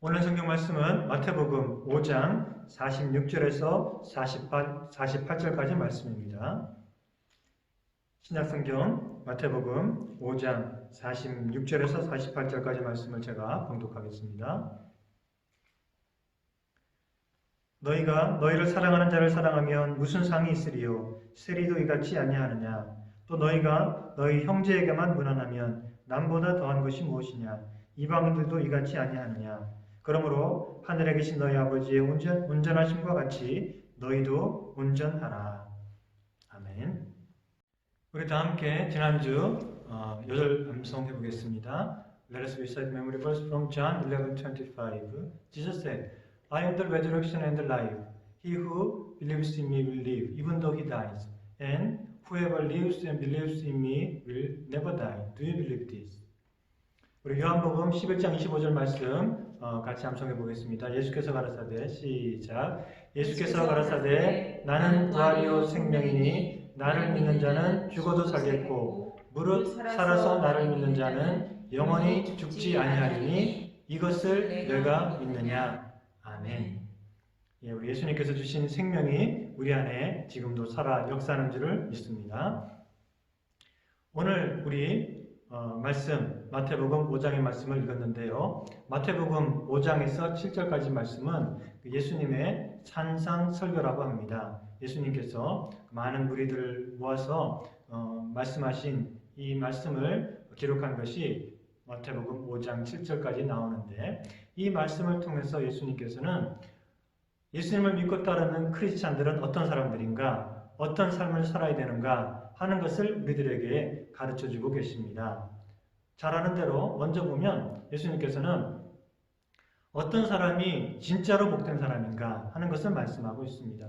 오늘 성경 말씀은 마태복음 5장 46절에서 48절까지 말씀입니다. 신약성경 마태복음 5장 46절에서 48절까지 말씀을 제가 봉독하겠습니다. 너희가 너희를 사랑하는 자를 사랑하면 무슨 상이 있으리요? 세리도 이같이 아니하느냐? 또 너희가 너희 형제에게만 무난하면 남보다 더한 것이 무엇이냐? 이방인들도 이같이 아니하느냐? 그러므로 하늘에 계신 너희 아버지의 온전하심과 같이 너희도 온전하라. 아멘. 우리 다 함께 지난주 요절 암송해 보겠습니다. Let us recite memory verse from John 11:25. Jesus said, I am the resurrection and the life. He who believes in me will live, even though he dies. And whoever lives and believes in me will never die. Do you believe this? 우리 요한복음 11장 25절 말씀 같이 암송해 보겠습니다. 예수께서 가라사대 시작. 예수께서 가라사대 나는 부활이요 생명이니 나를 믿는 자는 죽어도 살겠고 무릇 살아서 나를 믿는 자는 영원히 죽지 아니하리니 이것을 내가 믿느냐. 아멘. 예, 우리 예수님께서 주신 생명이 우리 안에 지금도 살아 역사하는 줄을 믿습니다. 오늘 우리 말씀 마태복음 5장의 말씀을 읽었는데요. 마태복음 5장에서 7절까지 말씀은 예수님의 산상 설교라고 합니다. 예수님께서 많은 무리들을 모아서 말씀하신 이 말씀을 기록한 것이 마태복음 5장 7절까지 나오는데 이 말씀을 통해서 예수님께서는 예수님을 믿고 따르는 크리스찬들은 어떤 사람들인가, 어떤 삶을 살아야 되는가 하는 것을 우리들에게 가르쳐주고 계십니다. 잘 아는 대로 먼저 보면 예수님께서는 어떤 사람이 진짜로 복된 사람인가 하는 것을 말씀하고 있습니다.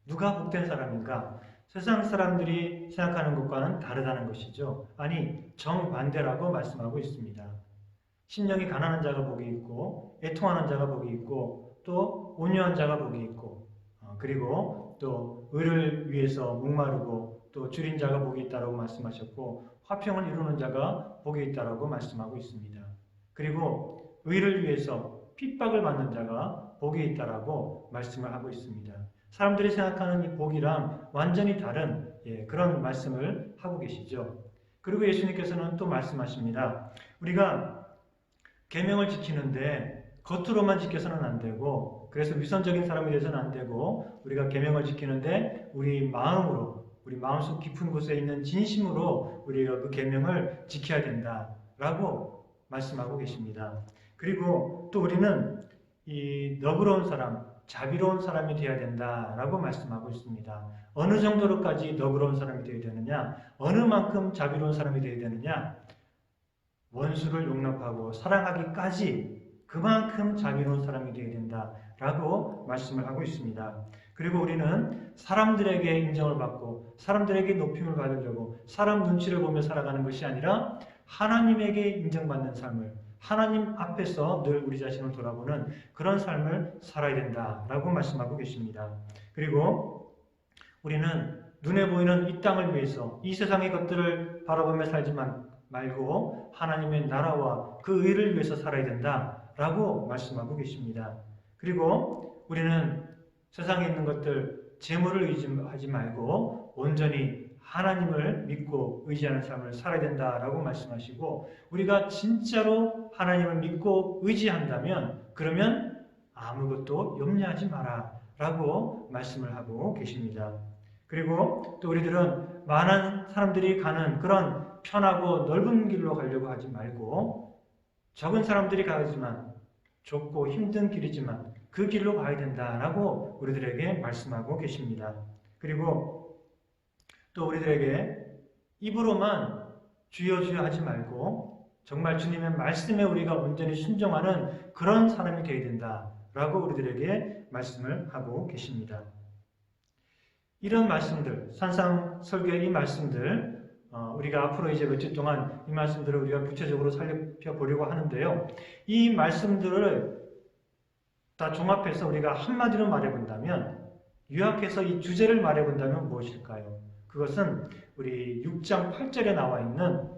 누가 복된 사람인가? 세상 사람들이 생각하는 것과는 다르다는 것이죠. 아니, 정반대라고 말씀하고 있습니다. 심령이 가난한 자가 복이 있고 애통하는 자가 복이 있고 또 온유한 자가 복이 있고 그리고 또 의를 위해서 목마르고 또 줄인 자가 복이 있다라고 말씀하셨고 화평을 이루는 자가 복이 있다라고 말씀하고 있습니다. 그리고 의를 위해서 핍박을 받는 자가 복이 있다라고 말씀을 하고 있습니다. 사람들이 생각하는 이 복이랑 완전히 다른 그런 말씀을 하고 계시죠. 그리고 예수님께서는 또 말씀하십니다. 우리가 계명을 지키는데 겉으로만 지켜서는 안 되고 그래서 위선적인 사람이 돼서는 안 되고 우리가 계명을 지키는데 우리 마음으로 우리 마음속 깊은 곳에 있는 진심으로 우리가 그 계명을 지켜야 된다라고 말씀하고 계십니다. 그리고 또 우리는 이 너그러운 사람, 자비로운 사람이 되어야 된다라고 말씀하고 있습니다. 어느 정도로까지 너그러운 사람이 되어야 되느냐? 어느 만큼 자비로운 사람이 되어야 되느냐? 원수를 용납하고 사랑하기까지 그만큼 자비로운 사람이 되어야 된다라고 말씀을 하고 있습니다. 그리고 우리는 사람들에게 인정을 받고 사람들에게 높임을 받으려고 사람 눈치를 보며 살아가는 것이 아니라 하나님에게 인정받는 삶을 하나님 앞에서 늘 우리 자신을 돌아보는 그런 삶을 살아야 된다라고 말씀하고 계십니다. 그리고 우리는 눈에 보이는 이 땅을 위해서 이 세상의 것들을 바라보며 살지만 말고 하나님의 나라와 그 의를 위해서 살아야 된다라고 말씀하고 계십니다. 그리고 우리는 세상에 있는 것들 재물을 의지하지 말고 온전히 하나님을 믿고 의지하는 삶을 살아야 된다라고 말씀하시고 우리가 진짜로 하나님을 믿고 의지한다면 그러면 아무것도 염려하지 마라 라고 말씀을 하고 계십니다. 그리고 또 우리들은 많은 사람들이 가는 그런 편하고 넓은 길로 가려고 하지 말고 적은 사람들이 가지만 좁고 힘든 길이지만 그 길로 가야 된다라고 우리들에게 말씀하고 계십니다. 그리고 또 우리들에게 입으로만 주여 주여 하지 말고 정말 주님의 말씀에 우리가 온전히 순종하는 그런 사람이 되어야 된다라고 우리들에게 말씀을 하고 계십니다. 이런 말씀들, 산상 설교의 이 말씀들 우리가 앞으로 이제 며칠 동안 이 말씀들을 우리가 구체적으로 살펴보려고 하는데요. 이 말씀들을 다 종합해서 우리가 한마디로 말해본다면 요약해서 이 주제를 말해본다면 무엇일까요? 그것은 우리 6장 8절에 나와 있는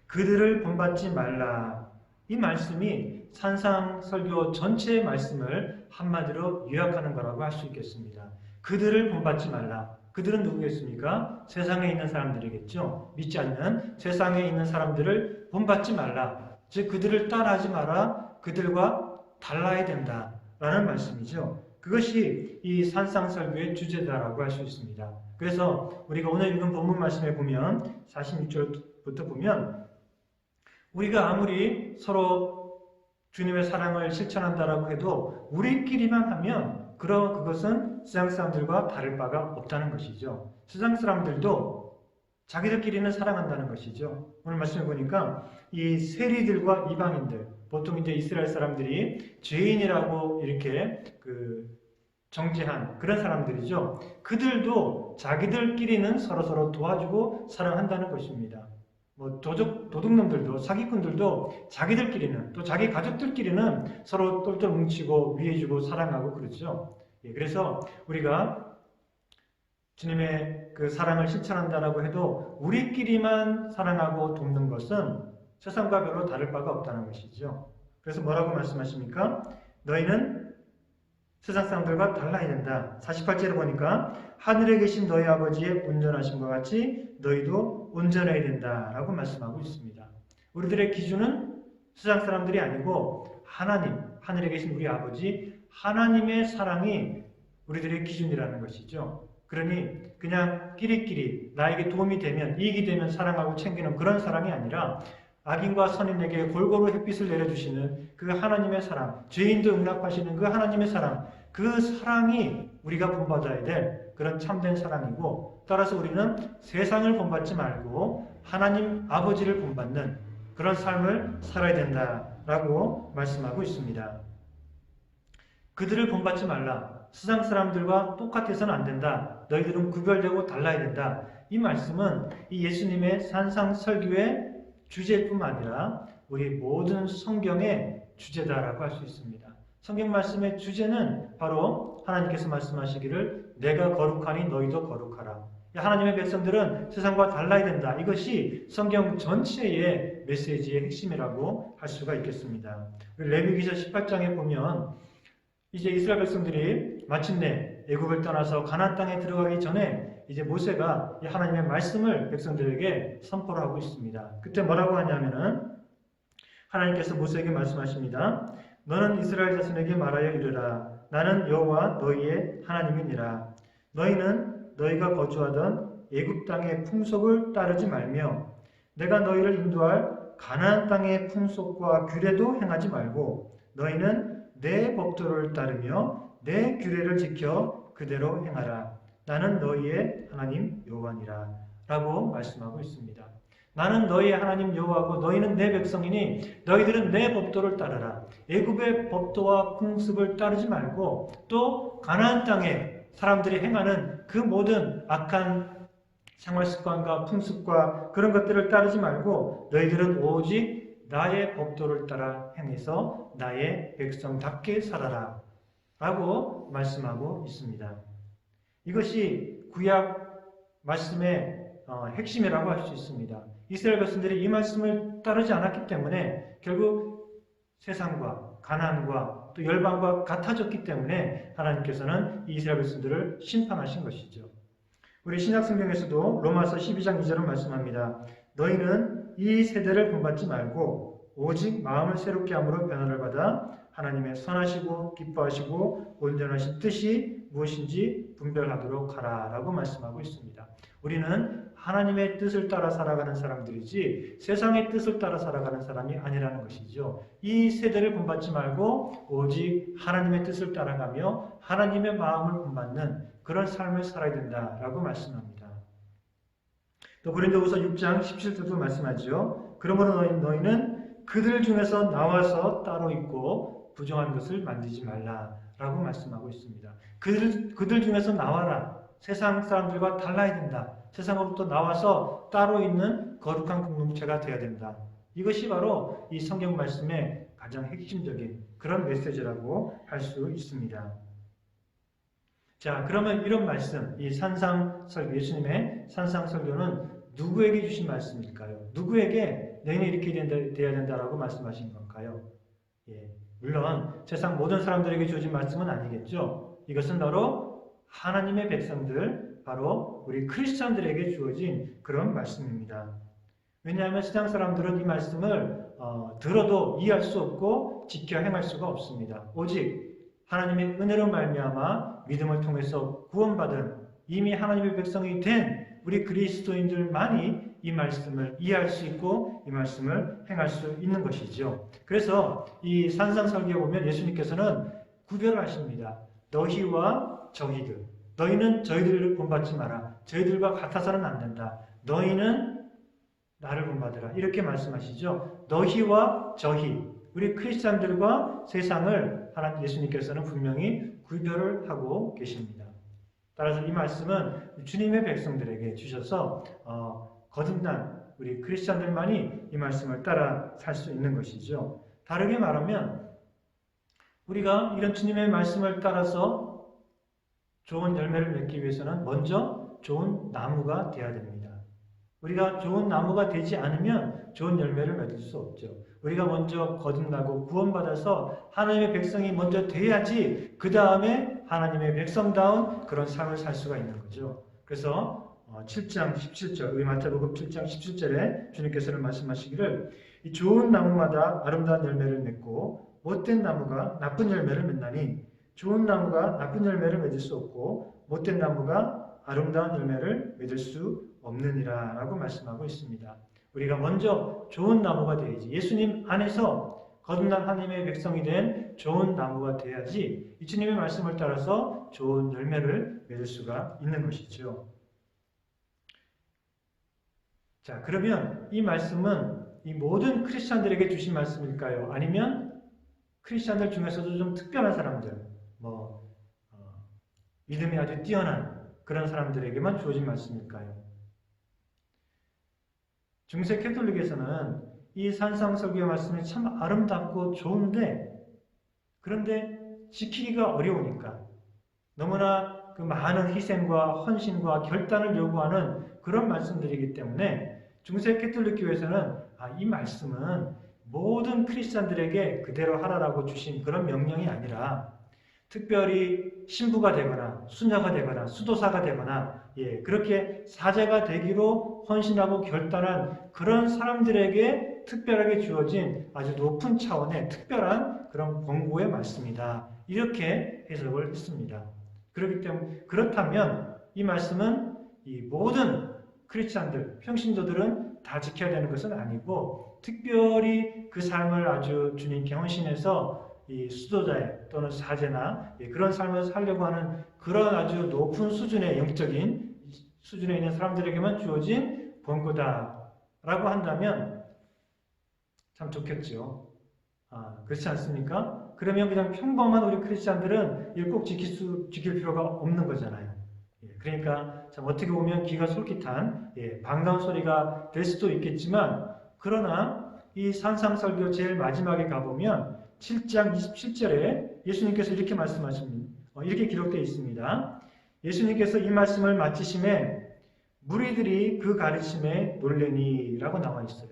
그들을 본받지 말라. 이 말씀이 산상설교 전체의 말씀을 한마디로 요약하는 거라고 할 수 있겠습니다. 그들을 본받지 말라. 그들은 누구겠습니까? 세상에 있는 사람들이겠죠. 믿지 않는 세상에 있는 사람들을 본받지 말라. 즉 그들을 따라하지 마라. 그들과 달라야 된다라는 말씀이죠. 그것이 이 산상설교의 주제다라고 할 수 있습니다. 그래서 우리가 오늘 읽은 본문 말씀에 보면 46절부터 보면 우리가 아무리 서로 주님의 사랑을 실천한다라고 해도 우리끼리만 하면 그것은 세상 사람들과 다를 바가 없다는 것이죠. 세상 사람들도 자기들끼리는 사랑한다는 것이죠. 오늘 말씀을 보니까 이 세리들과 이방인들, 보통 이제 이스라엘 사람들이 죄인이라고 이렇게 정죄한 그런 사람들이죠. 그들도 자기들끼리는 서로서로 도와주고 사랑한다는 것입니다. 도둑놈들도 사기꾼들도 자기들끼리는 또 자기 가족들끼리는 서로 똘똘 뭉치고 위해주고 사랑하고 그러죠. 그래서 우리가 주님의 그 사랑을 실천한다라고 해도 우리끼리만 사랑하고 돕는 것은 세상과 별로 다를 바가 없다는 것이죠. 그래서 뭐라고 말씀하십니까? 너희는 세상 사람들과 달라야 된다. 48절에 보니까 하늘에 계신 너희 아버지의 온전하심과 같이 너희도 온전해야 된다라고 말씀하고 있습니다. 우리들의 기준은 세상 사람들이 아니고 하나님, 하늘에 계신 우리 아버지 하나님의 사랑이 우리들의 기준이라는 것이죠. 그러니 그냥 끼리끼리 나에게 도움이 되면 이익이 되면 사랑하고 챙기는 그런 사랑이 아니라 악인과 선인에게 골고루 햇빛을 내려주시는 그 하나님의 사랑, 죄인도 용납하시는 그 하나님의 사랑, 그 사랑이 우리가 본받아야 될 그런 참된 사랑이고, 따라서 우리는 세상을 본받지 말고 하나님 아버지를 본받는 그런 삶을 살아야 된다라고 말씀하고 있습니다. 그들을 본받지 말라. 세상 사람들과 똑같아서는 안 된다. 너희들은 구별되고 달라야 된다. 이 말씀은 이 예수님의 산상설교의 주제일 뿐만 아니라 우리 모든 성경의 주제다라고 할 수 있습니다. 성경 말씀의 주제는 바로 하나님께서 말씀하시기를 내가 거룩하니 너희도 거룩하라. 하나님의 백성들은 세상과 달라야 된다. 이것이 성경 전체의 메시지의 핵심이라고 할 수가 있겠습니다. 레위기서 18장에 보면 이제 이스라엘 백성들이 마침내 애굽을 떠나서 가나안 땅에 들어가기 전에 이제 모세가 하나님의 말씀을 백성들에게 선포를 하고 있습니다. 그때 뭐라고 하냐면은 하나님께서 모세에게 말씀하십니다. 너는 이스라엘 자손에게 말하여 이르라. 나는 여호와 너희의 하나님이니라. 너희는 너희가 거주하던 애굽 땅의 풍속을 따르지 말며 내가 너희를 인도할 가나안 땅의 풍속과 규례도 행하지 말고 너희는 내 법도를 따르며 내 규례를 지켜 그대로 행하라. 나는 너희의 하나님 여호와니라 라고 말씀하고 있습니다. 나는 너희의 하나님 여호와고 너희는 내 백성이니 너희들은 내 법도를 따르라. 애굽의 법도와 풍습을 따르지 말고 또 가나안 땅에 사람들이 행하는 그 모든 악한 생활 습관과 풍습과 그런 것들을 따르지 말고 너희들은 오직 나의 법도를 따라 행해서 나의 백성답게 살아라 라고 말씀하고 있습니다. 이것이 구약 말씀의 핵심이라고 할 수 있습니다. 이스라엘 백성들이 이 말씀을 따르지 않았기 때문에 결국 세상과 가나안과 또 열방과 같아졌기 때문에 하나님께서는 이스라엘 백성들을 심판하신 것이죠. 우리 신약성경에서도 로마서 12장 2절은 말씀합니다. 너희는 이 세대를 본받지 말고 오직 마음을 새롭게 함으로 변화를 받아 하나님의 선하시고 기뻐하시고 온전하신 뜻이 무엇인지 분별하도록 하라 라고 말씀하고 있습니다. 우리는 하나님의 뜻을 따라 살아가는 사람들이지 세상의 뜻을 따라 살아가는 사람이 아니라는 것이죠. 이 세대를 본받지 말고 오직 하나님의 뜻을 따라가며 하나님의 마음을 본받는 그런 삶을 살아야 된다라고 말씀합니다. 또 고린도후서 6장 17절도 말씀하죠. 그러므로 너희는 그들 중에서 나와서 따로 있고 부정한 것을 만들지 말라라고 말씀하고 있습니다. 그들 중에서 나와라. 세상 사람들과 달라야 된다. 세상으로부터 나와서 따로 있는 거룩한 공동체가 되어야 된다. 이것이 바로 이 성경 말씀의 가장 핵심적인 그런 메시지라고 할 수 있습니다. 자, 그러면 이런 말씀, 이 산상설교, 예수님의 산상설교는 누구에게 주신 말씀일까요? 누구에게 너희는 이렇게 돼야 된다라고 말씀하신 건가요? 물론 세상 모든 사람들에게 주어진 말씀은 아니겠죠. 이것은 바로 하나님의 백성들, 바로 우리 크리스찬들에게 주어진 그런 말씀입니다. 왜냐하면 세상 사람들은 이 말씀을 들어도 이해할 수 없고 지켜 행할 수가 없습니다. 오직 하나님의 은혜로 말미암아 믿음을 통해서 구원받은 이미 하나님의 백성이 된 우리 그리스도인들만이 이 말씀을 이해할 수 있고 이 말씀을 행할 수 있는 것이죠. 그래서 이 산상설교에 보면 예수님께서는 구별을 하십니다. 너희와 저희들. 너희는 저희들을 본받지 마라. 저희들과 같아서는 안 된다. 너희는 나를 본받으라. 이렇게 말씀하시죠. 너희와 저희. 우리 크리스찬들과 세상을 하나님 예수님께서는 분명히 구별을 하고 계십니다. 따라서 이 말씀은 주님의 백성들에게 주셔서 거듭난 우리 크리스찬들만이 이 말씀을 따라 살 수 있는 것이죠. 다르게 말하면 우리가 이런 주님의 말씀을 따라서 좋은 열매를 맺기 위해서는 먼저 좋은 나무가 되어야 됩니다. 우리가 좋은 나무가 되지 않으면 좋은 열매를 맺을 수 없죠. 우리가 먼저 거듭나고 구원받아서 하나님의 백성이 먼저 돼야지 그 다음에 하나님의 백성다운 그런 삶을 살 수가 있는 거죠. 그래서 7장 17절, 우리 마태복음 7장 17절에 주님께서는 말씀하시기를 이 좋은 나무마다 아름다운 열매를 맺고 못된 나무가 나쁜 열매를 맺나니 좋은 나무가 나쁜 열매를 맺을 수 없고 못된 나무가 아름다운 열매를 맺을 수 없느니라 라고 말씀하고 있습니다. 우리가 먼저 좋은 나무가 되어야지 예수님 안에서 거듭난 하나님의 백성이 된 좋은 나무가 되어야지 이 주님의 말씀을 따라서 좋은 열매를 맺을 수가 있는 것이죠. 자, 그러면 이 말씀은 이 모든 크리스찬들에게 주신 말씀일까요? 아니면 크리스찬들 중에서도 좀 특별한 사람들, 믿음이 아주 뛰어난 그런 사람들에게만 주어진 말씀일까요? 중세 캐톨릭에서는 이 산상설교의 말씀이 참 아름답고 좋은데 그런데 지키기가 어려우니까 너무나 그 많은 희생과 헌신과 결단을 요구하는 그런 말씀들이기 때문에 중세 캐톨릭 교회에서는 이 말씀은 모든 크리스찬들에게 그대로 하라라고 주신 그런 명령이 아니라 특별히 신부가 되거나 수녀가 되거나 수도사가 되거나 그렇게 사제가 되기로 헌신하고 결단한 그런 사람들에게 특별하게 주어진 아주 높은 차원의 특별한 그런 권고의 말씀이다. 이렇게 해석을 했습니다. 그렇기 때문에 그렇다면 이 말씀은 이 모든 크리스찬들, 평신도들은 다 지켜야 되는 것은 아니고 특별히 그 삶을 아주 주님께 헌신해서 이 수도자의 또는 사제나 그런 삶을 살려고 하는 그런 아주 높은 수준의 영적인 수준에 있는 사람들에게만 주어진 권고다라고 한다면 참 좋겠죠. 그렇지 않습니까? 그러면 그냥 평범한 우리 크리스찬들은 이걸 꼭 지킬 필요가 없는 거잖아요. 그러니까 참 어떻게 보면 귀가 솔깃한 반가운 소리가 될 수도 있겠지만 그러나 이 산상설교 제일 마지막에 가보면 7장 27절에 예수님께서 이렇게 말씀하십니다. 이렇게 기록되어 있습니다. 예수님께서 이 말씀을 마치심에 무리들이 그 가르침에 놀래니라고 나와 있어요.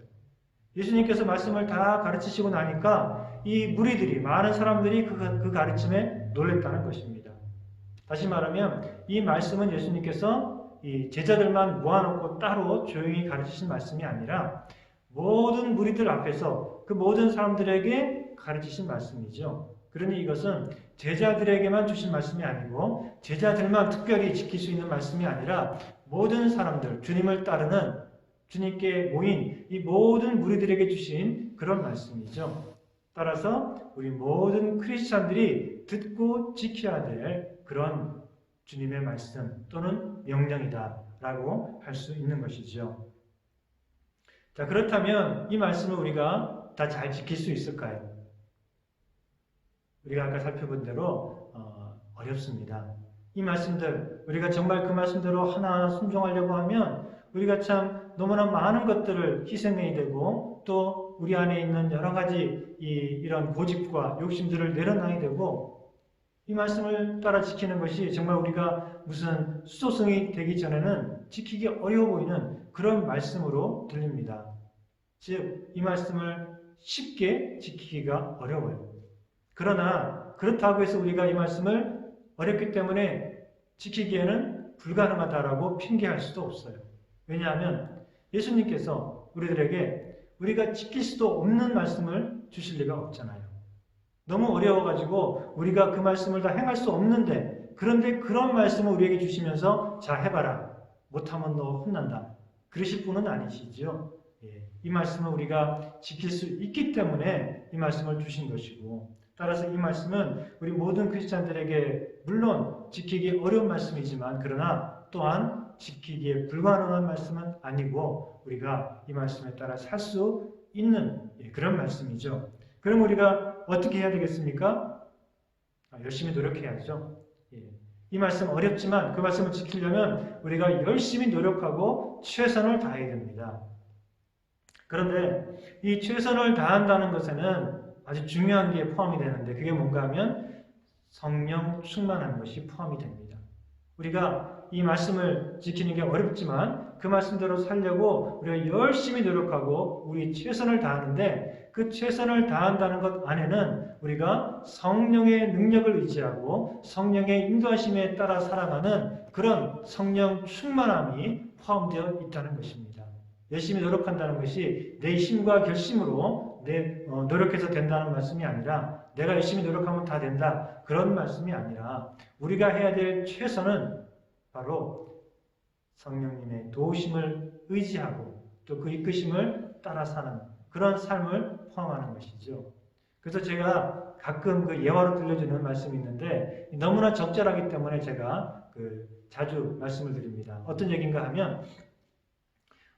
예수님께서 말씀을 다 가르치시고 나니까 이 무리들이 많은 사람들이 그 가르침에 놀랬다는 것입니다. 다시 말하면 이 말씀은 예수님께서 이 제자들만 모아놓고 따로 조용히 가르치신 말씀이 아니라 모든 무리들 앞에서 그 모든 사람들에게 가르치신 말씀이죠. 그러니 이것은 제자들에게만 주신 말씀이 아니고 제자들만 특별히 지킬 수 있는 말씀이 아니라 모든 사람들, 주님을 따르는 주님께 모인 이 모든 무리들에게 주신 그런 말씀이죠. 따라서 우리 모든 크리스찬들이 듣고 지켜야 될 그런 주님의 말씀 또는 명령이다라고 할 수 있는 것이죠. 자, 그렇다면 이 말씀을 우리가 다 잘 지킬 수 있을까요? 우리가 아까 살펴본 대로 어렵습니다. 이 말씀들, 우리가 정말 그 말씀대로 하나하나 순종하려고 하면 우리가 참 너무나 많은 것들을 희생해야 되고 또 우리 안에 있는 여러 가지 이런 고집과 욕심들을 내려놔야 되고 이 말씀을 따라 지키는 것이 정말 우리가 무슨 수도승이 되기 전에는 지키기 어려워 보이는 그런 말씀으로 들립니다. 즉, 이 말씀을 쉽게 지키기가 어려워요. 그러나 그렇다고 해서 우리가 이 말씀을 어렵기 때문에 지키기에는 불가능하다라고 핑계할 수도 없어요. 왜냐하면 예수님께서 우리들에게 우리가 지킬 수도 없는 말씀을 주실 리가 없잖아요. 너무 어려워가지고 우리가 그 말씀을 다 행할 수 없는데, 그런데 그런 말씀을 우리에게 주시면서 자 해봐라, 못하면 너 혼난다, 그러실 분은 아니시죠. 이 말씀을 우리가 지킬 수 있기 때문에 이 말씀을 주신 것이고, 따라서 이 말씀은 우리 모든 크리스찬들에게 물론 지키기 어려운 말씀이지만, 그러나 또한 지키기에 불가능한 말씀은 아니고 우리가 이 말씀에 따라 살 수 있는 그런 말씀이죠. 그럼 우리가 어떻게 해야 되겠습니까? 열심히 노력해야죠. 이 말씀 어렵지만 그 말씀을 지키려면 우리가 열심히 노력하고 최선을 다해야 됩니다. 그런데 이 최선을 다한다는 것에는 아주 중요한 게 포함이 되는데, 그게 뭔가 하면 성령 충만한 것이 포함이 됩니다. 우리가 이 말씀을 지키는 게 어렵지만 그 말씀대로 살려고 우리가 열심히 노력하고 우리 최선을 다하는데, 그 최선을 다한다는 것 안에는 우리가 성령의 능력을 의지하고 성령의 인도하심에 따라 살아가는 그런 성령 충만함이 포함되어 있다는 것입니다. 열심히 노력한다는 것이 내 힘과 결심으로 노력해서 된다는 말씀이 아니라, 내가 열심히 노력하면 다 된다, 그런 말씀이 아니라, 우리가 해야 될 최선은 바로 성령님의 도우심을 의지하고 또 그 이끄심을 따라 사는 그런 삶을 포함하는 것이죠. 그래서 제가 가끔 그 예화로 들려주는 말씀이 있는데, 너무나 적절하기 때문에 제가 자주 말씀을 드립니다. 어떤 얘기인가 하면,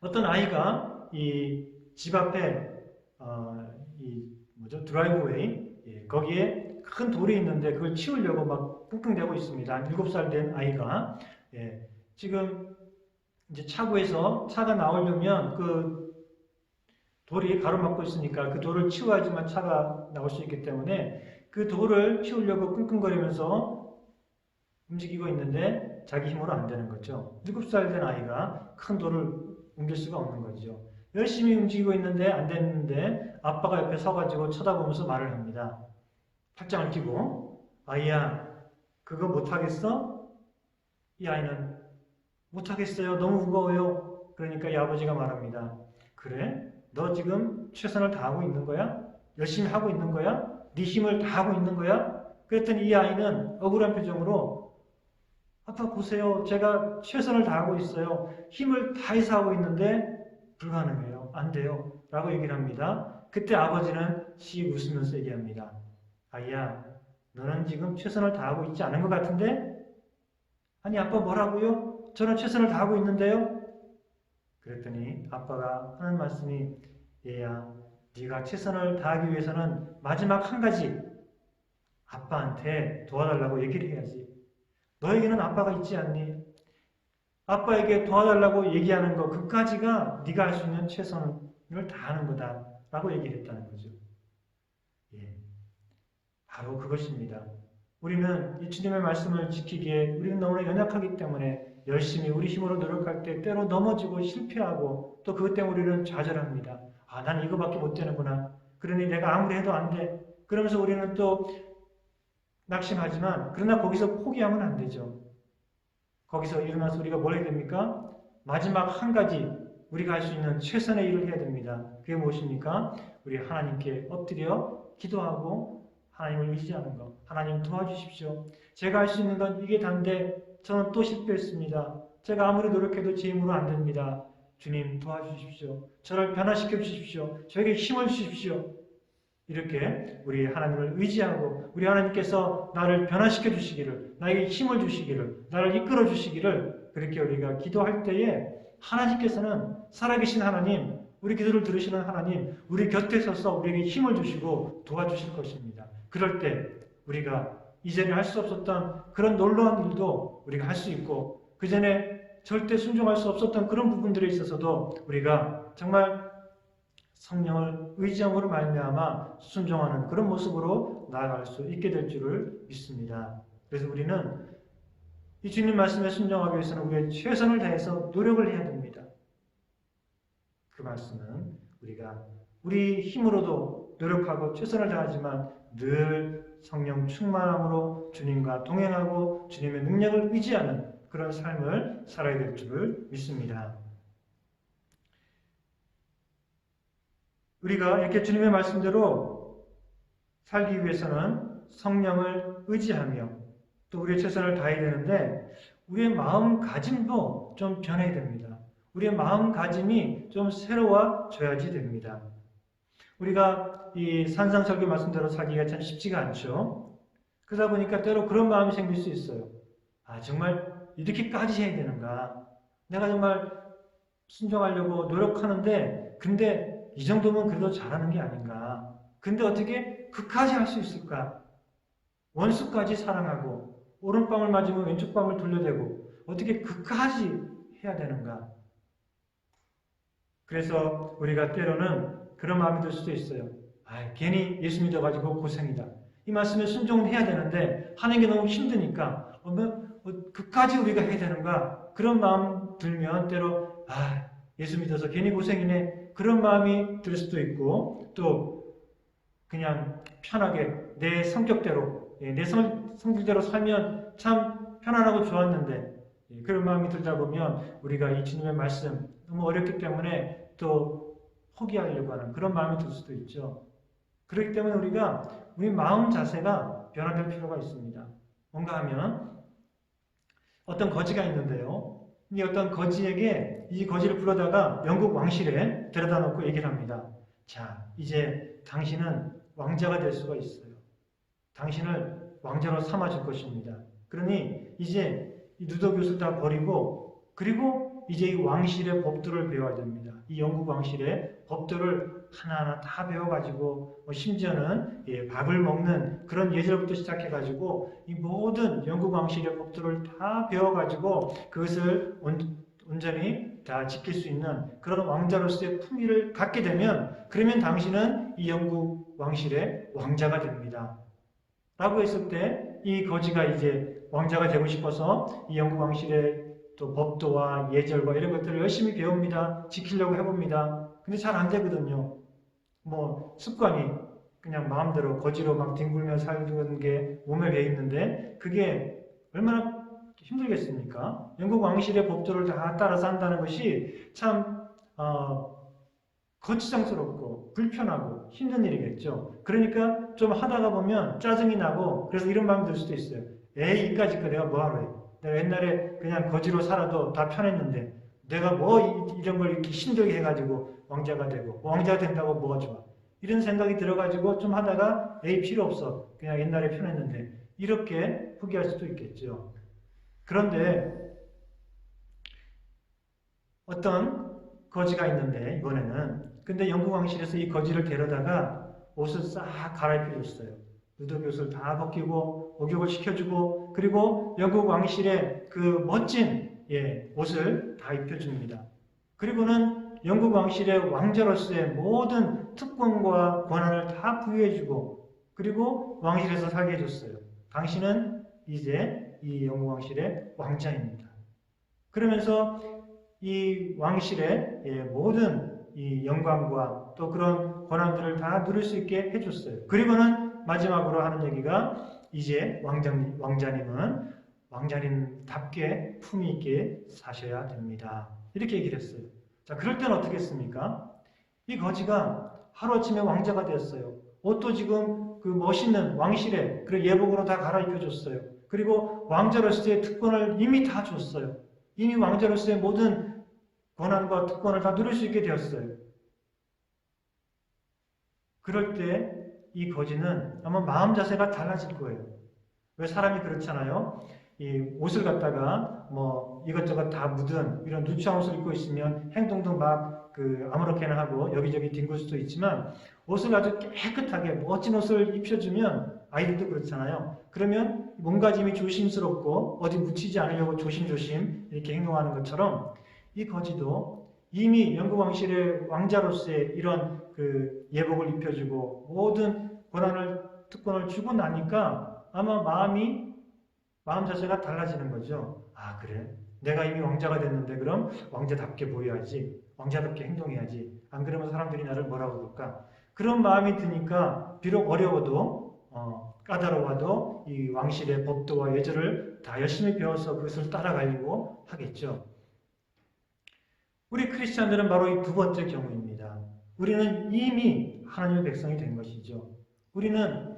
어떤 아이가 이 집 앞에 드라이브웨이, 거기에 큰 돌이 있는데 그걸 치우려고 막 끙끙대고 있습니다. 7살 된 아이가. 지금 이제 차고에서 차가 나오려면 그 돌이 가로막고 있으니까 그 돌을 치워야지만 차가 나올 수 있기 때문에 그 돌을 치우려고 끙끙거리면서 움직이고 있는데 자기 힘으로 안 되는 거죠. 7살 된 아이가 큰 돌을 옮길 수가 없는 거죠. 열심히 움직이고 있는데 안 됐는데 아빠가 옆에 서가지고 쳐다보면서 말을 합니다. 팔짱을 끼고, 아이야, 그거 못하겠어? 이 아이는 못하겠어요. 너무 무거워요. 그러니까 이 아버지가 말합니다. 그래? 너 지금 최선을 다하고 있는 거야? 열심히 하고 있는 거야? 네 힘을 다하고 있는 거야? 그랬더니 이 아이는 억울한 표정으로, 아빠 보세요. 제가 최선을 다하고 있어요. 힘을 다해서 하고 있는데 불가능해요. 안 돼요. 라고 얘기를 합니다. 그때 아버지는 씩 웃으면서 얘기합니다. 아이야, 너는 지금 최선을 다하고 있지 않은 것 같은데? 아니, 아빠 뭐라고요? 저는 최선을 다하고 있는데요? 그랬더니 아빠가 하는 말씀이, 얘야, 네가 최선을 다하기 위해서는 마지막 한 가지, 아빠한테 도와달라고 얘기를 해야지. 너에게는 아빠가 있지 않니? 아빠에게 도와달라고 얘기하는 거, 그까지가 네가 할 수 있는 최선을 다하는 거다 라고 얘기를 했다는 거죠. 바로 그것입니다. 우리는 이 주님의 말씀을 지키기에 우리는 너무나 연약하기 때문에 열심히 우리 힘으로 노력할 때 때로 넘어지고 실패하고, 또 그것 때문에 우리는 좌절합니다. 아, 나는 이거밖에 못 되는구나. 그러니 내가 아무리 해도 안 돼. 그러면서 우리는 또 낙심하지만, 그러나 거기서 포기하면 안 되죠. 거기서 일어나서 우리가 뭘 해야 됩니까? 마지막 한 가지 우리가 할 수 있는 최선의 일을 해야 됩니다. 그게 무엇입니까? 우리 하나님께 엎드려 기도하고 하나님을 의지하는 것. 하나님 도와주십시오. 제가 할 수 있는 건 이게 단데 저는 또 실패했습니다. 제가 아무리 노력해도 제 힘으로 안 됩니다. 주님 도와주십시오. 저를 변화시켜 주십시오. 저에게 힘을 주십시오. 이렇게 우리 하나님을 의지하고 우리 하나님께서 나를 변화시켜 주시기를, 나에게 힘을 주시기를, 나를 이끌어 주시기를, 그렇게 우리가 기도할 때에 하나님께서는 살아계신 하나님, 우리 기도를 들으시는 하나님, 우리 곁에 서서 우리에게 힘을 주시고 도와주실 것입니다. 그럴 때 우리가 이전에 할 수 없었던 그런 놀라운 일도 우리가 할 수 있고, 그 전에 절대 순종할 수 없었던 그런 부분들에 있어서도 우리가 정말 성령을 의지함으로 말미암아 순종하는 그런 모습으로 나아갈 수 있게 될 줄을 믿습니다. 그래서 우리는 이 주님 말씀에 순종하기 위해서는 우리의 최선을 다해서 노력을 해야 됩니다. 그 말씀은 우리가 우리 힘으로도 노력하고 최선을 다하지만 늘 성령 충만함으로 주님과 동행하고 주님의 능력을 의지하는 그런 삶을 살아야 될 줄을 믿습니다. 우리가 이렇게 주님의 말씀대로 살기 위해서는 성령을 의지하며 또 우리의 최선을 다해야 되는데 우리의 마음가짐도 좀 변해야 됩니다. 우리의 마음가짐이 좀 새로워져야지 됩니다. 우리가 이 산상설교 말씀대로 살기가 참 쉽지가 않죠. 그러다 보니까 때로 그런 마음이 생길 수 있어요. 아, 정말 이렇게까지 해야 되는가? 내가 정말 순종하려고 노력하는데 근데 이 정도면 그래도 잘하는 게 아닌가? 근데 어떻게 그까지 할 수 있을까? 원수까지 사랑하고 오른밤을 맞으면 왼쪽 밤을 돌려대고 어떻게 그까지 해야 되는가? 그래서 우리가 때로는 그런 마음이 들 수도 있어요. 아, 괜히 예수 믿어가지고 고생이다. 이 말씀에 순종해야 되는데 하는 게 너무 힘드니까 그까지 우리가 해야 되는가? 그런 마음 들면 때로 아, 예수 믿어서 괜히 고생이네. 그런 마음이 들 수도 있고 또 그냥 편하게 내 성격대로 내 성질대로 살면 참 편안하고 좋았는데 그런 마음이 들다 보면 우리가 이 주님의 말씀 너무 어렵기 때문에 또 포기하려고 하는 그런 마음이 들 수도 있죠. 그렇기 때문에 우리 마음 자세가 변화될 필요가 있습니다. 뭔가 하면 어떤 거지가 있는데요. 이 어떤 거지에게 이 거지를 불러다가 영국 왕실에 데려다 놓고 얘기를 합니다. 자, 이제 당신은 왕자가 될 수가 있어요. 당신을 왕자로 삼아줄 것입니다. 그러니 이제 이 누더기옷을 다 버리고 그리고 이제 이 왕실의 법도를 배워야 됩니다. 이 영국 왕실의 법도를 하나하나 다 배워가지고 심지어는 밥을 먹는 그런 예절부터 시작해가지고 이 모든 영국 왕실의 법도를 다 배워가지고 그것을 온전히 다 지킬 수 있는 그런 왕자로서의 품위를 갖게 되면 그러면 당신은 이 영국 왕실의 왕자가 됩니다. 라고 했을 때 이 거지가 이제 왕자가 되고 싶어서 이 영국 왕실의 또 법도와 예절과 이런 것들을 열심히 배웁니다. 지키려고 해봅니다. 근데 잘 안 되거든요. 뭐 습관이 그냥 마음대로 거지로 막 뒹굴며 살는 게 몸에 배 있는데 그게 얼마나 힘들겠습니까? 영국 왕실의 법도를 다 따라서 한다는 것이 참 거추장스럽고 불편하고 힘든 일이겠죠. 그러니까 좀 하다가 보면 짜증이 나고 그래서 이런 마음이 들 수도 있어요. 에이, 이까짓 거 내가 뭐하러 해. 내가 옛날에 그냥 거지로 살아도 다 편했는데 내가 뭐 이런 걸 이렇게 힘들게 해가지고 왕자가 되고 왕자가 된다고 뭐가 좋아. 이런 생각이 들어가지고 좀 하다가 에이, 필요 없어. 그냥 옛날에 편했는데 이렇게 포기할 수도 있겠죠. 그런데 어떤 거지가 있는데 이번에는 근데 영국 왕실에서 이 거지를 데려다가 옷을 싹 갈아입혀줬어요. 누더기옷을 다 벗기고 목욕을 시켜주고 그리고 영국 왕실의 그 멋진 옷을 다 입혀줍니다. 그리고는 영국 왕실의 왕자로서의 모든 특권과 권한을 다 부여해주고 그리고 왕실에서 살게 해줬어요. 당신은 이제 이 영국 왕실의 왕자입니다. 그러면서 이 왕실의 모든 이 영광과 또 그런 권한들을 다 누릴 수 있게 해줬어요. 그리고는 마지막으로 하는 얘기가 이제 왕자님은 왕자님답게 품위 있게 사셔야 됩니다. 이렇게 얘기를 했어요. 자, 그럴 때는 어떻게 했습니까? 이 거지가 하루아침에 왕자가 되었어요. 옷도 지금 그 멋있는 왕실의 그 예복으로 다 갈아입혀줬어요. 그리고 왕자로서의 특권을 이미 다 줬어요. 이미 왕자로서의 모든 권한과 특권을 다 누릴 수 있게 되었어요. 그럴 때 이 거지는 아마 마음 자세가 달라질 거예요. 왜 사람이 그렇잖아요. 이 옷을 갖다가 뭐 이것저것 다 묻은 이런 누추한 옷을 입고 있으면 행동도 막 아무렇게나 하고 여기저기 뒹굴 수도 있지만 옷을 아주 깨끗하게 멋진 옷을 입혀주면 아이들도 그렇잖아요. 그러면 몸가짐이 조심스럽고 어디 묻히지 않으려고 조심조심 이렇게 행동하는 것처럼 이 거지도 이미 영국 왕실의 왕자로서의 이런 예복을 입혀주고 모든 권한을 특권을 주고 나니까 아마 마음 자세가 달라지는 거죠. 아, 그래? 내가 이미 왕자가 됐는데 그럼 왕자답게 보여야지. 왕자답게 행동해야지. 안 그러면 사람들이 나를 뭐라고 그럴까? 그런 마음이 드니까 비록 어려워도 까다로워도 이 왕실의 법도와 예절을 다 열심히 배워서 그것을 따라가려고 하겠죠. 우리 크리스찬들은 바로 이 두 번째 경우입니다. 우리는 이미 하나님의 백성이 된 것이죠. 우리는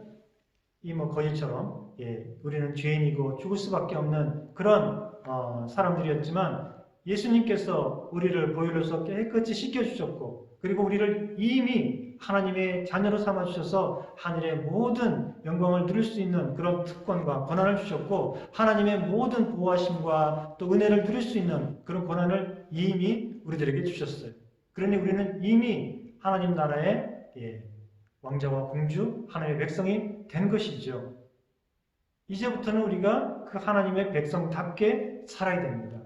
이 거지처럼 우리는 죄인이고 죽을 수밖에 없는 그런 사람들이었지만 예수님께서 우리를 보혈로서 깨끗이 씻겨주셨고 그리고 우리를 이미 하나님의 자녀로 삼아주셔서 하늘의 모든 영광을 누릴 수 있는 그런 특권과 권한을 주셨고 하나님의 모든 보호하심과 또 은혜를 누릴 수 있는 그런 권한을 이미 우리들에게 주셨어요. 그러니 우리는 이미 하나님 나라의 왕자와 공주, 하나님의 백성이 된 것이죠. 이제부터는 우리가 그 하나님의 백성답게 살아야 됩니다.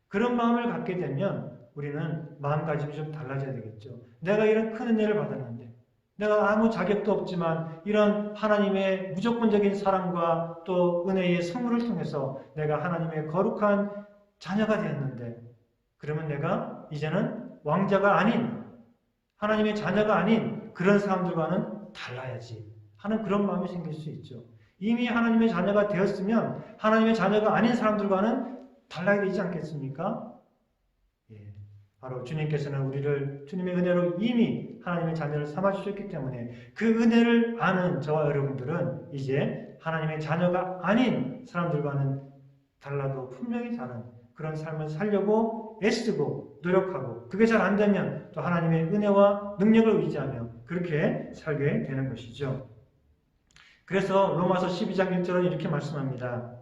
그런 마음을 갖게 되면 우리는 마음가짐이 좀 달라져야 되겠죠. 내가 이런 큰 은혜를 받았는데 내가 아무 자격도 없지만 이런 하나님의 무조건적인 사랑과 또 은혜의 선물을 통해서 내가 하나님의 거룩한 자녀가 되었는데 그러면 내가 이제는 왕자가 아닌 하나님의 자녀가 아닌 그런 사람들과는 달라야지 하는 그런 마음이 생길 수 있죠. 이미 하나님의 자녀가 되었으면 하나님의 자녀가 아닌 사람들과는 달라야 되지 않겠습니까? 바로 주님께서는 우리를 주님의 은혜로 이미 하나님의 자녀를 삼아주셨기 때문에 그 은혜를 아는 저와 여러분들은 이제 하나님의 자녀가 아닌 사람들과는 달라도 분명히 다른 그런 삶을 살려고 애쓰고 노력하고 그게 잘 안 되면 또 하나님의 은혜와 능력을 의지하며 그렇게 살게 되는 것이죠. 그래서 로마서 12장 1절은 이렇게 말씀합니다.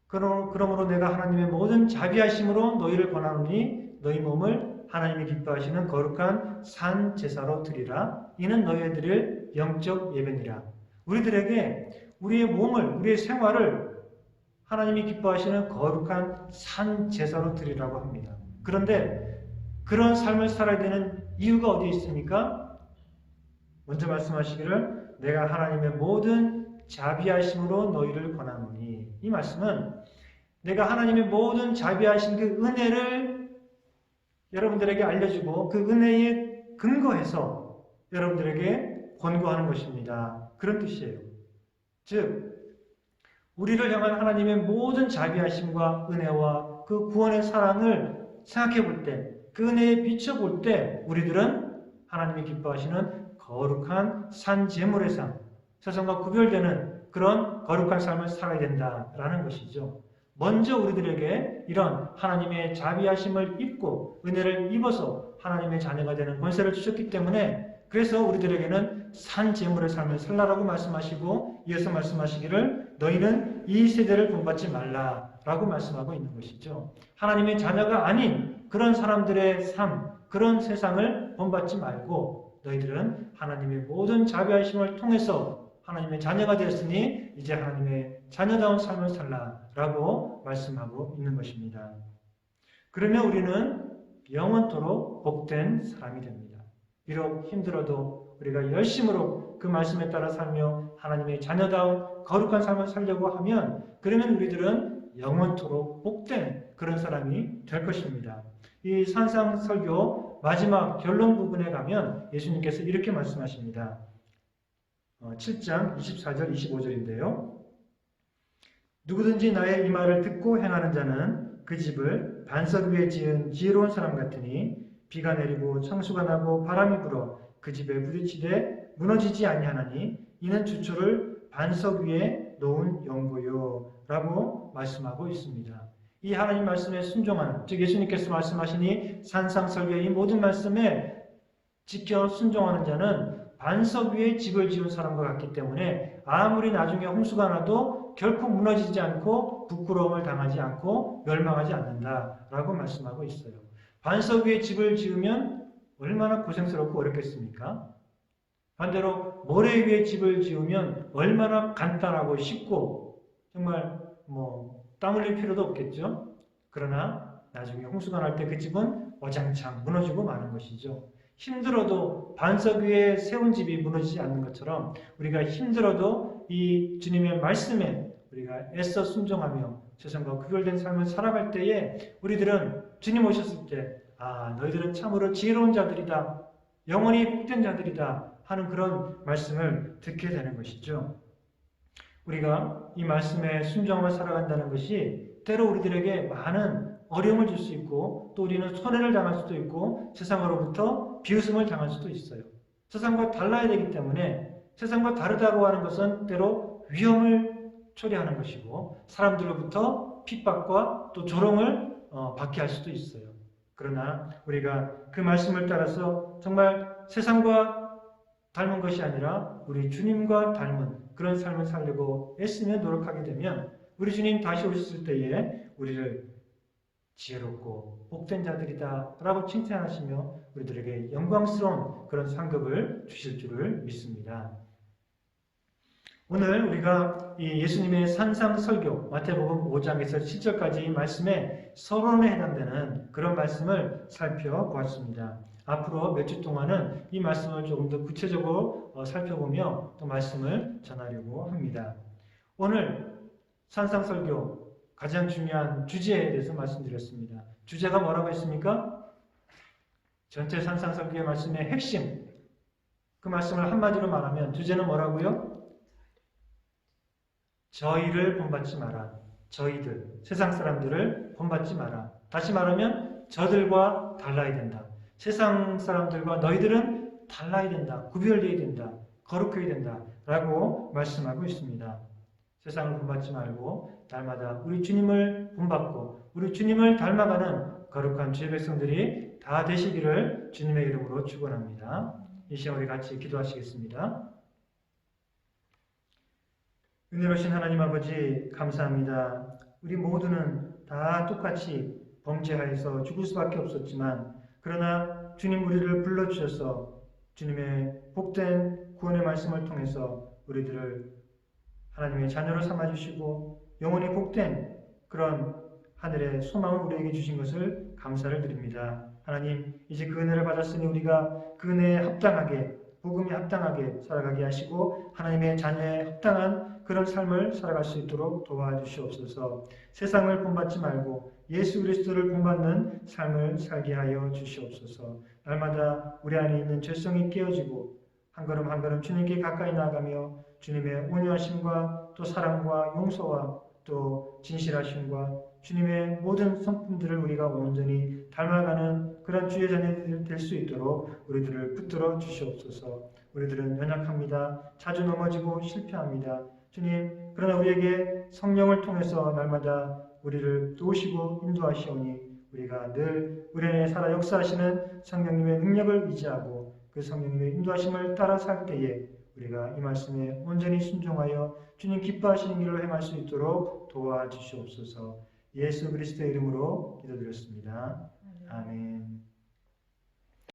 그러므로 내가 하나님의 모든 자비하심으로 너희를 권하노니 너희 몸을 하나님이 기뻐하시는 거룩한 산 제사로 드리라. 이는 너희의 드릴 영적 예배니라. 우리들에게 우리의 몸을 우리의 생활을 하나님이 기뻐하시는 거룩한 산 제사로 드리라고 합니다. 그런데 그런 삶을 살아야 되는 이유가 어디에 있습니까? 먼저 말씀하시기를 내가 하나님의 모든 자비하심으로 너희를 권하노니 이 말씀은 내가 하나님의 모든 자비하신 그 은혜를 여러분들에게 알려주고 그 은혜에 근거해서 여러분들에게 권고하는 것입니다. 그런 뜻이에요. 즉 우리를 향한 하나님의 모든 자비하심과 은혜와 그 구원의 사랑을 생각해 볼 때, 그 은혜에 비춰볼 때 우리들은 하나님이 기뻐하시는 거룩한 산 제물의 삶, 세상과 구별되는 그런 거룩한 삶을 살아야 된다라는 것이죠. 먼저 우리들에게 이런 하나님의 자비하심을 입고 은혜를 입어서 하나님의 자녀가 되는 권세를 주셨기 때문에 그래서 우리들에게는 산 제물의 삶을 살라라고 말씀하시고 이어서 말씀하시기를 너희는 이 세대를 본받지 말라라고 말씀하고 있는 것이죠. 하나님의 자녀가 아닌 그런 사람들의 삶, 그런 세상을 본받지 말고 너희들은 하나님의 모든 자비하심을 통해서 하나님의 자녀가 되었으니 이제 하나님의 자녀다운 삶을 살라라고 말씀하고 있는 것입니다. 그러면 우리는 영원토록 복된 사람이 됩니다. 비록 힘들어도 우리가 열심으로 그 말씀에 따라 살며 하나님의 자녀다운 거룩한 삶을 살려고 하면 그러면 우리들은 영원토록 복된 그런 사람이 될 것입니다. 이 산상설교 마지막 결론 부분에 가면 예수님께서 이렇게 말씀하십니다. 7장 24절 25절인데요. 누구든지 나의 이 말을 듣고 행하는 자는 그 집을 반석 위에 지은 지혜로운 사람 같으니 비가 내리고 창수가 나고 바람이 불어 그 집에 부딪히되 무너지지 아니하나니 이는 주초를 반석 위에 놓은 연고요 라고 말씀하고 있습니다. 이 하나님 말씀에 순종하는, 즉 예수님께서 말씀하시니 산상설교의 이 모든 말씀에 지켜 순종하는 자는 반석 위에 집을 지은 사람과 같기 때문에 아무리 나중에 홍수가 나도 결코 무너지지 않고 부끄러움을 당하지 않고 멸망하지 않는다라고 말씀하고 있어요. 반석 위에 집을 지으면 얼마나 고생스럽고 어렵겠습니까? 반대로 모래 위에 집을 지으면 얼마나 간단하고 쉽고 정말 땀 흘릴 필요도 없겠죠. 그러나 나중에 홍수가 날 때 그 집은 어장창 무너지고 마는 것이죠. 힘들어도 반석 위에 세운 집이 무너지지 않는 것처럼 우리가 힘들어도 이 주님의 말씀에 우리가 애써 순종하며 세상과 구별된 삶을 살아갈 때에 우리들은 주님 오셨을 때 너희들은 참으로 지혜로운 자들이다 영원히 복된 자들이다 하는 그런 말씀을 듣게 되는 것이죠. 우리가 이 말씀에 순종하며 살아간다는 것이 때로 우리들에게 많은 어려움을 줄 수 있고 또 우리는 손해를 당할 수도 있고 세상으로부터 비웃음을 당할 수도 있어요. 세상과 달라야 되기 때문에 세상과 다르다고 하는 것은 때로 위험을 초래하는 것이고 사람들로부터 핍박과 또 조롱을 받게 할 수도 있어요. 그러나 우리가 그 말씀을 따라서 정말 세상과 닮은 것이 아니라 우리 주님과 닮은 그런 삶을 살려고 애쓰며 노력하게 되면 우리 주님 다시 오셨을 때에 우리를 지혜롭고 복된 자들이다 라고 칭찬하시며 우리들에게 영광스러운 그런 상급을 주실 줄을 믿습니다. 오늘 우리가 이 예수님의 산상설교 마태복음 5장에서 7절까지 말씀에 서론에 해당되는 그런 말씀을 살펴보았습니다. 앞으로 몇 주 동안은 이 말씀을 조금 더 구체적으로 살펴보며 또 말씀을 전하려고 합니다. 오늘 산상설교 가장 중요한 주제에 대해서 말씀드렸습니다. 주제가 뭐라고 했습니까? 전체 산상설교의 말씀의 핵심, 그 말씀을 한마디로 말하면 주제는 뭐라고요? 저희를 본받지 마라. 저희들, 세상 사람들을 본받지 마라. 다시 말하면 저들과 달라야 된다. 세상 사람들과 너희들은 달라야 된다. 구별되어야 된다. 거룩해야 된다. 라고 말씀하고 있습니다. 세상을 본받지 말고 날마다 우리 주님을 본받고 우리 주님을 닮아가는 거룩한 주의 백성들이 다 되시기를 주님의 이름으로 축원합니다. 이 시간 우리 같이 기도하시겠습니다. 은혜로우신 하나님 아버지 감사합니다. 우리 모두는 다 똑같이 범죄하여서 죽을 수밖에 없었지만 그러나 주님 우리를 불러주셔서 주님의 복된 구원의 말씀을 통해서 우리들을 하나님의 자녀로 삼아주시고 영원히 복된 그런 하늘의 소망을 우리에게 주신 것을 감사를 드립니다. 하나님 이제 그 은혜를 받았으니 우리가 그 은혜에 합당하게 복음에 합당하게 살아가게 하시고 하나님의 자녀에 합당한 그런 삶을 살아갈 수 있도록 도와주시옵소서. 세상을 본받지 말고 예수 그리스도를 본받는 삶을 살게 하여 주시옵소서. 날마다 우리 안에 있는 죄성이 깨어지고 한 걸음 한 걸음 주님께 가까이 나아가며 주님의 온유하심과 또 사랑과 용서와 또 진실하심과 주님의 모든 성품들을 우리가 온전히 닮아가는 그런 주의 자녀들이 될 수 있도록 우리들을 붙들어 주시옵소서. 우리들은 연약합니다. 자주 넘어지고 실패합니다. 주님, 그러나 우리에게 성령을 통해서 날마다 우리를 도우시고 인도하시오니 우리가 늘 우리 안에 살아 역사하시는 성령님의 능력을 의지하고 그 성령님의 인도하심을 따라 살 때에 우리가 이 말씀에 온전히 순종하여 주님 기뻐하시는 길을 행할 수 있도록 도와주시옵소서. 예수 그리스도의 이름으로 기도드렸습니다.